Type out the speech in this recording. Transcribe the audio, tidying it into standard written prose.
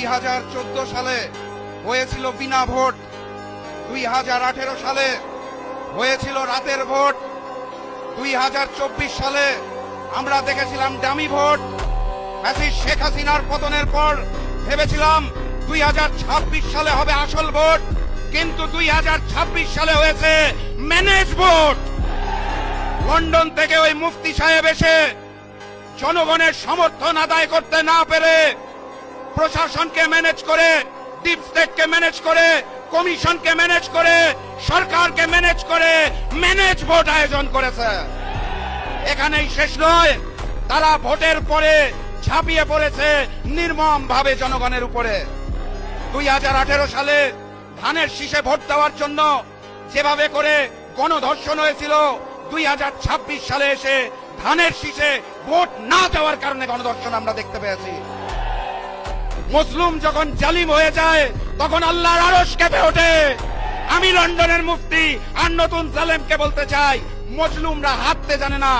2014 সালে হয়েছিল বিনা ভোট, 2018 সালে হয়েছিল রাতের ভোট, 2024 সালে আমরা দেখেছিলাম ডামি ভোট। ফ্যাসিস্ট শেখ হাসিনার পতনের পর ভেবেছিলাম 2026 সালে হবে আসল ভোট, কিন্তু 2026 সালে হয়েছে ম্যানেজ ভোট। লন্ডন থেকে ওই মুফতি সাহেব এসে জনগণের সমর্থন আদায় করতে না পেরে প্রশাসনকে ম্যানেজ করে, ডিপ স্টেটকে ম্যানেজ করে, কমিশনকে ম্যানেজ করে, সরকারকে ম্যানেজ করে ম্যানেজ ভোট আয়োজন করেছে। এখানেই শেষ নয়, তারা ভোটের পরে ঝাঁপিয়ে পড়েছে নির্মম ভাবে জনগণের উপরে। 2018 সালে ধানের শীষে ভোট দেওয়ার জন্য যেভাবে করে গণধর্ষণ হয়েছিল, 2026 সালে এসে ধানের শীষে ভোট না দেওয়ার কারণে গণধর্ষণ আমরা দেখতে পেয়েছি। মুসলিম যখন জালিম হয়ে যায় তখন আল্লাহর আরশ কেঁপে ওঠে। আমি লন্ডনের মুফতি আর নতুন জালেমকে বলতে চাই, মজলুমরা হাঁটতে জানে না,